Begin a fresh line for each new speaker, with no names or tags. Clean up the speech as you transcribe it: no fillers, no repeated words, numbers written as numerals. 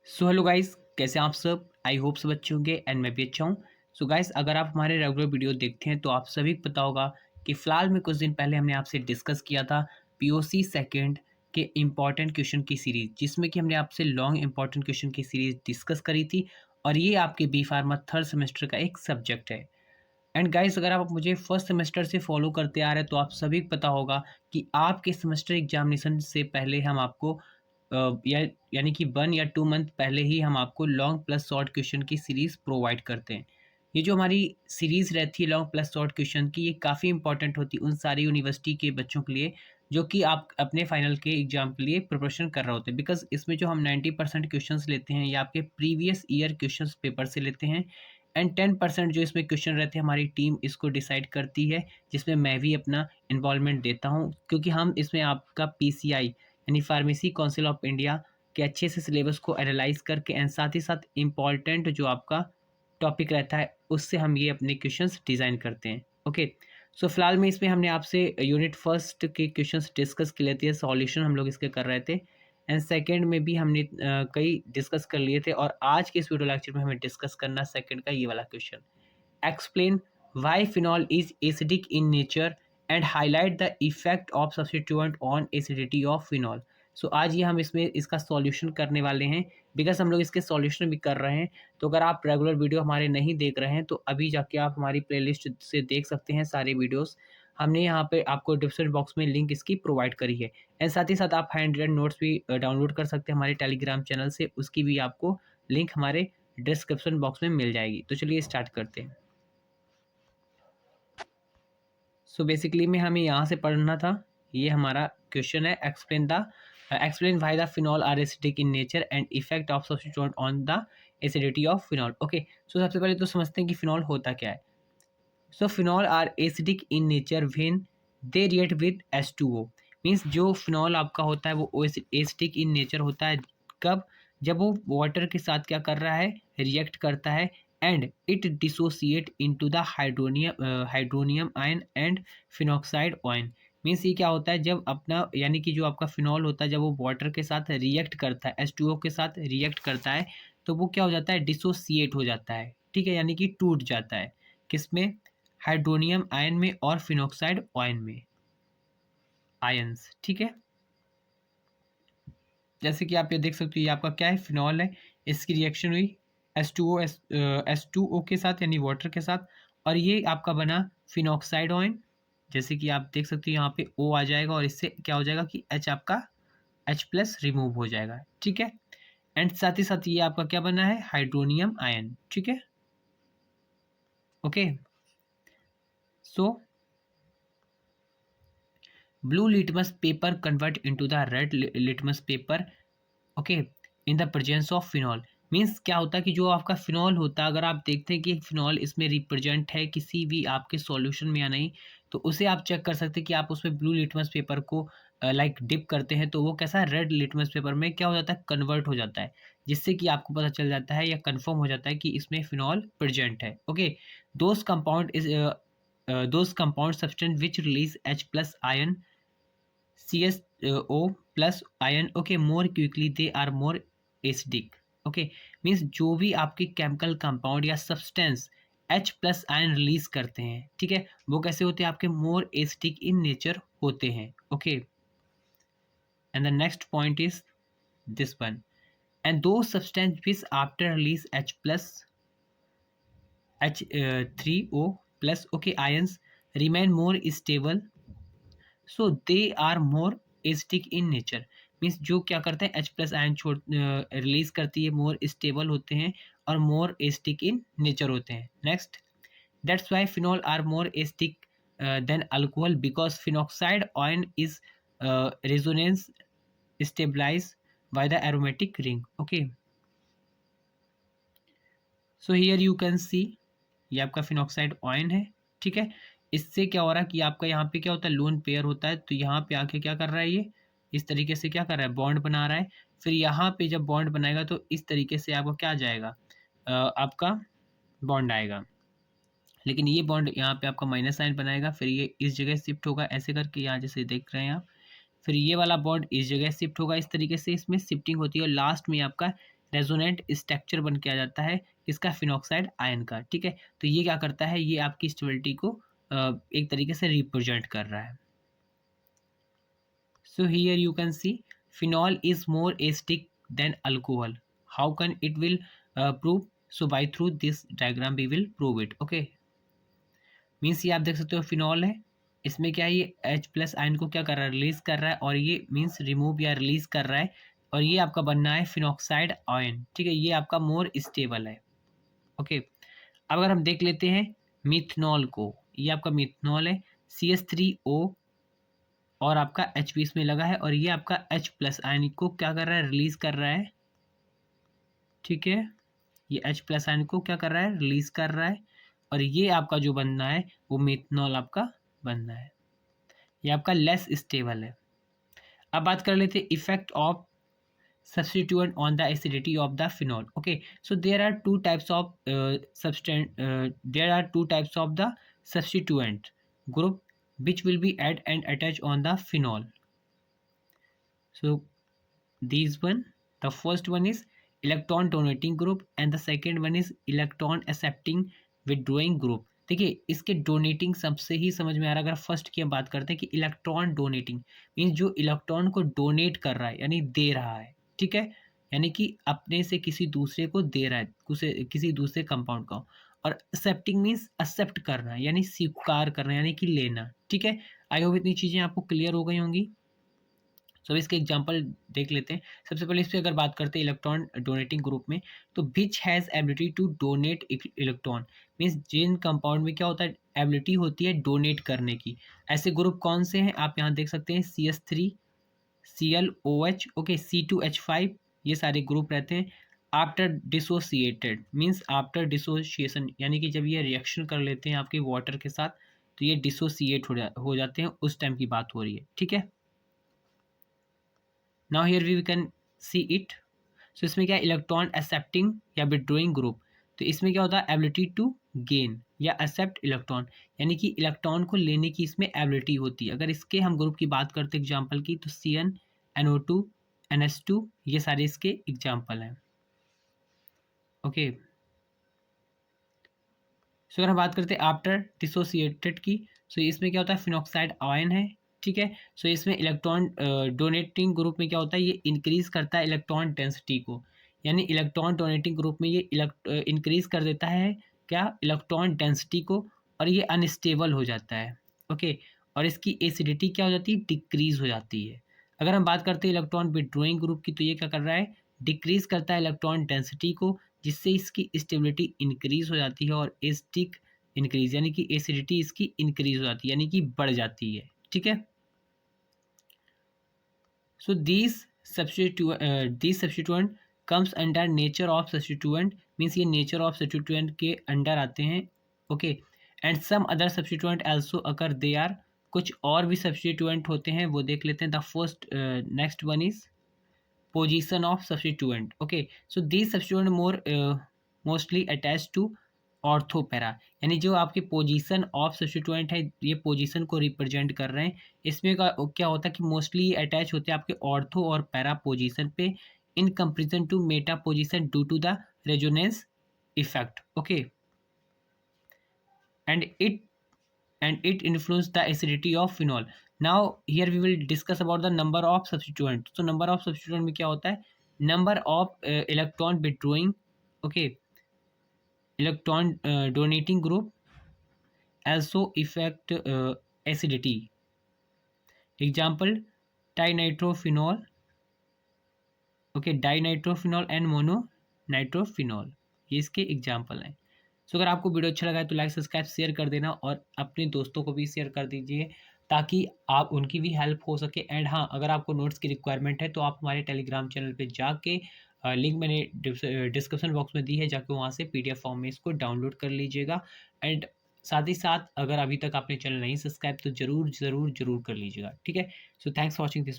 So hello guys, कैसे हैं आप सब। आई होप सब अच्छे होंगे एंड मैं भी अच्छा हूँ। सो गाइस, अगर आप हमारे रेगुलर वीडियो देखते हैं तो आप सभी को पता होगा कि फ़िलहाल में कुछ दिन पहले हमने आपसे डिस्कस किया था पीओसी सेकंड के इम्पॉर्टेंट क्वेश्चन की सीरीज़, जिसमें कि हमने आपसे लॉन्ग इम्पॉर्टेंट क्वेश्चन की सीरीज़ डिस्कस करी थी। और ये आपके बी फार्मा थर्ड सेमेस्टर का एक सब्जेक्ट है। एंड गाइस, अगर आप मुझे फर्स्ट सेमेस्टर से फॉलो करते आ रहे हैं तो आप सभी को पता होगा कि आपके सेमेस्टर एग्जामिनेशन से पहले हम आपको यानी कि 1 या 2 मंथ पहले ही हम आपको लॉन्ग प्लस शॉर्ट क्वेश्चन की सीरीज़ प्रोवाइड करते हैं। ये जो हमारी सीरीज़ रहती है लॉन्ग प्लस शॉर्ट क्वेश्चन की, ये काफ़ी इंपॉर्टेंट होती है उन सारी यूनिवर्सिटी के बच्चों के लिए जो कि आप अपने फाइनल के एग्ज़ाम के लिए प्रिपरेशन कर रहे होते हैं। बिकॉज़ इसमें जो हम 90% क्वेश्चंस लेते हैं ये आपके प्रीवियस ईयर क्वेश्चंस पेपर से लेते हैं। एंड 10% जो इसमें क्वेश्चन रहते हैं हमारी टीम इसको डिसाइड करती है, जिसमें मैं भी अपना इन्वॉल्वमेंट देता हूँ, क्योंकि हम इसमें आपका पीसीआई यानी फार्मेसी काउंसिल ऑफ इंडिया के अच्छे से सिलेबस को एनालाइज करके एंड साथ ही साथ इम्पॉर्टेंट जो आपका टॉपिक रहता है उससे हम ये अपने क्वेश्चंस डिज़ाइन करते हैं। ओके, सो फिलहाल में इसमें हमने आपसे यूनिट फर्स्ट के क्वेश्चंस डिस्कस कर लेते हैं, सॉल्यूशन हम लोग इसके कर रहे थे। एंड सेकंड में भी हमने कई डिस्कस कर लिए थे, और आज के इस वीडियो लेक्चर में हमें डिस्कस करना सेकंड का ये वाला question. Explain why phenol is acidic in nature and highlight the effect of substituent on acidity of phenol. So आज ये हम इसमें इसका सॉल्यूशन करने वाले हैं, बिकॉज हम लोग इसके सॉल्यूशन भी कर रहे हैं। तो अगर आप रेगुलर वीडियो हमारे नहीं देख रहे हैं तो अभी जाके आप हमारी प्लेलिस्ट से देख सकते हैं सारे वीडियोस। हमने यहाँ पे आपको डिस्क्रिप्शन बॉक्स में लिंक इसकी प्रोवाइड करी है। एंड साथ ही साथ आप हैंड रिटन नोट्स भी डाउनलोड कर सकते हैं हमारे टेलीग्राम चैनल से, उसकी भी आपको लिंक हमारे डिस्क्रिप्शन बॉक्स में मिल जाएगी। तो चलिए स्टार्ट करते हैं। सो बेसिकली में हमें यहाँ से पढ़ना था, ये हमारा क्वेश्चन है। Explain why the phenol are acidic in nature and effect of substituent on the acidity of phenol. Okay, so सबसे पहले तो समझते हैं कि फिनॉल होता क्या है। So phenol are acidic in nature when they react with H2O। Means जो फिनॉल आपका होता है वो एसिडिक इन नेचर होता है। कब? जब वो वाटर के साथ क्या कर रहा है, रिएक्ट करता है and it dissociate into the hydronium ion and phenoxide ion. Means ये क्या होता है, जब अपना यानी कि जो आपका फिनॉल होता है जब वो वाटर के साथ रिएक्ट करता है, H2O के साथ रिएक्ट करता है, तो वो क्या हो जाता है, डिसोसिएट हो जाता है। ठीक है, यानी कि टूट जाता है। किसमें? हाइड्रोनियम आयन में और फिनॉक्साइड आयन में, आयंस। ठीक है, जैसे कि आप ये देख सकते हो, ये आपका क्या है, फिनॉल है। इसकी रिएक्शन हुई H2O के साथ यानी वाटर के साथ, और ये आपका बना फिनॉक्साइड आयन। जैसे कि आप देख सकते हो यहाँ पे O आ जाएगा और इससे क्या हो जाएगा कि H आपका H प्लस रिमूव हो जाएगा। ठीक है, एंड साथ ही साथ ये आपका क्या बना है, हाइड्रोनियम आयन। ठीक है, okay. So blue litmus paper convert into the red litmus paper, okay, in the presence of phenol. Means क्या होता है कि जो आपका फिनॉल होता है, अगर आप देखते हैं कि फिनॉल इसमें रिप्रेजेंट है किसी भी आपके सॉल्यूशन में या नहीं, तो उसे आप चेक कर सकते हैं कि आप उसमें ब्लू लिटमस पेपर को लाइक डिप करते हैं तो वो कैसा रेड लिटमस पेपर में क्या हो जाता है, कन्वर्ट हो जाता है, जिससे कि आपको पता चल जाता है या कंफर्म हो जाता है कि इसमें फिनॉल प्रेजेंट है। Okay, those compound is those compound substance which release H plus ion CSO plus ion, okay, more quickly they are more acidic. Okay, means जो भी आपके केमिकल कंपाउंड या substance H plus ion release करते हैं, ठीक है, वो कैसे होते हैं, आपके मोर एसिडिक इन नेचर होते हैं। Okay, and the next point is this one, and दो substance which after release H plus H3O plus, okay, ions remain more stable, so they are more acidic in nature. Means जो क्या करते हैं, H plus ion छोड़ release करती है, more stable होते हैं और मोर एसिडिक इन नेचर होते हैं। Next, that's why phenol are more acidic than alcohol because phenoxide ion is resonance stabilize by the aromatic ring. Okay, so here you can see, ये आपका phenoxide ion है। ठीक है, इससे क्या हो रहा है कि आपका यहाँ पे क्या होता है, लोन पेयर होता है, तो यहाँ पे आके क्या कर रहा है, ये इस तरीके से क्या कर रहा है, बॉन्ड बना रहा है। फिर यहाँ पे जब बॉन्ड बनाएगा तो इस तरीके से आपको क्या आ जाएगा, आपका बॉन्ड आएगा। लेकिन ये बॉन्ड यहाँ पे आपका माइनस साइन बनाएगा, फिर ये इस जगह शिफ्ट होगा ऐसे करके, यहाँ जैसे देख रहे हैं आप। फिर ये वाला बॉन्ड इस जगह शिफ्ट होगा, इस तरीके से इसमें शिफ्टिंग होती है और लास्ट में आपका रेजोनेंट स्ट्रक्चर बन के आ जाता है इसका फिनॉक्साइड आयन का, ठीक है। तो ये क्या करता है, ये आपकी स्टेबिलिटी को एक तरीके से रिप्रेजेंट कर रहा है। So here you can see phenol is more acidic than alcohol. How can it will prove? So by through this diagram we will prove it. Okay. Means ये आप देख सकते हो फिनॉल है, इसमें क्या है, ये H प्लस आयन को क्या कर रहा है, रिलीज कर रहा है, और ये मीन्स रिमूव या रिलीज कर रहा है, और ये आपका बनना है फिनॉक्साइड आयन, ठीक है। ये आपका मोर स्टेबल है। ओके। अब अगर हम देख लेते हैं मिथनॉल को, ये आपका मिथनॉल है, CH3O और आपका H भी इसमें लगा है, और ये आपका H प्लस आयन को क्या कर रहा है, रिलीज कर रहा है, ठीक है। ये H प्लस आयन को क्या कर रहा है, रिलीज कर रहा है, और ये आपका जो बनना है वो मेथनॉल आपका बनना है। ये आपका लेस स्टेबल है। अब बात कर लेते हैं effect of substituent on the acidity of the phenol. Okay, so there are two types of the substituent group which will be add and attach on the phenol. So these one, the first one is electron donating group and the second one is electron accepting withdrawing group. देखिए इसके donating सबसे ही समझ में आ रहा है। अगर first की हम बात करते हैं कि इलेक्ट्रॉन डोनेटिंग मीन्स जो इलेक्ट्रॉन को डोनेट कर रहा है यानी दे रहा है, ठीक है, यानी कि अपने से किसी दूसरे को दे रहा है, किसी दूसरे कंपाउंड का। और एक्सेप्टिंग मीन्स एक्सेप्ट करना यानी स्वीकार करना यानी कि लेना, ठीक है। आई होप इतनी चीज़ें आपको क्लियर हो गई होंगी। सो इसके एग्जांपल देख लेते हैं। सबसे पहले इस पर अगर बात करते हैं इलेक्ट्रॉन डोनेटिंग ग्रुप में, तो which has ability to donate electron means जिन कंपाउंड में क्या होता है, एबिलिटी होती है डोनेट करने की। ऐसे ग्रुप कौन से हैं, आप यहाँ देख सकते हैं CH3 ClOH, ओके, C2H5, ये सारे ग्रुप रहते हैं। After dissociated means after dissociation यानी कि जब ये रिएक्शन कर लेते हैं आपके वाटर के साथ तो ये डिसोसिएट हो जाते हैं, उस टाइम की बात हो रही है, ठीक है। Now here we can see it. So इसमें क्या इलेक्ट्रॉन एक्सेप्टिंग या विड्रॉइंग ग्रुप, तो इसमें क्या होता है एबिलिटी टू गेन या एक्सेप्ट इलेक्ट्रॉन यानी कि इलेक्ट्रॉन को लेने की इसमें एबिलिटी होती है। अगर इसके हम ग्रुप की बात करते हैं एग्जांपल की, तो Cn NO2 NH2 ये सारे इसके एग्जांपल हैं। ओके, सो अगर हम बात करते हैं आफ्टर डिसोसिएटेड की, सो इसमें क्या होता है फिनॉक्साइड आयन है, ठीक है। सो इसमें इलेक्ट्रॉन डोनेटिंग ग्रुप में क्या होता है, ये इंक्रीज करता है इलेक्ट्रॉन डेंसिटी को, यानी इलेक्ट्रॉन डोनेटिंग ग्रुप में ये इंक्रीज कर देता है क्या, इलेक्ट्रॉन डेंसिटी को, और ये अनस्टेबल हो जाता है। ओके, और इसकी एसिडिटी क्या हो जाती है, डिक्रीज हो जाती है। अगर हम बात करते हैं इलेक्ट्रॉन विड्रॉइंग ग्रुप की, तो ये क्या कर रहा है, डिक्रीज करता है इलेक्ट्रॉन डेंसिटी को, जिससे इसकी स्टेबिलिटी इंक्रीज हो जाती है, और एसिडिक इंक्रीज यानी कि एसिडिटी इसकी इंक्रीज हो जाती है यानी कि बढ़ जाती है, ठीक है। So this substituent comes under nature of substituent means ये नेचर ऑफ सब्स्टिट्यूएंट के अंडर आते हैं। Okay, and some other substituent also occur they are, कुछ और भी सब्स्टिट्यूएंट होते हैं वो देख लेते हैं। The first next one is position of substituent. Okay, so these substituent more mostly attached to ortho para, यानी जो आपके पोजीशन ऑफ सब्स्टिट्यूएंट है ये पोजीशन को रिप्रेजेंट कर रहे हैं। इसमें क्या होता है कि मोस्टली अटैच होते हैं आपके ऑर्थो और पैरा पोजीशन पे in comparison to meta position due to the resonance effect. Okay, and it influence the acidity of phenol. Now here we will discuss about the number of substituent. So number of substituent में क्या होता है, number of electron withdrawing, okay, electron donating group also affect acidity. Example dinitrophenol, okay, dinitrophenol and mononitrophenol, ये इसके example हैं। सो अगर आपको video अच्छा लगा है तो लाइक सब्सक्राइब शेयर कर देना और अपने दोस्तों को भी शेयर कर दीजिए ताकि आप उनकी भी हेल्प हो सके। एंड हाँ, अगर आपको नोट्स की रिक्वायरमेंट है तो आप हमारे टेलीग्राम चैनल पे जाके लिंक मैंने डिस्क्रिप्शन बॉक्स में दी है, जाके वहाँ से PDF फॉर्म में इसको डाउनलोड कर लीजिएगा। एंड साथ ही साथ अगर अभी तक आपने चैनल नहीं सब्सक्राइब तो ज़रूर ज़रूर ज़रूर कर लीजिएगा, ठीक है। So thanks for watching this.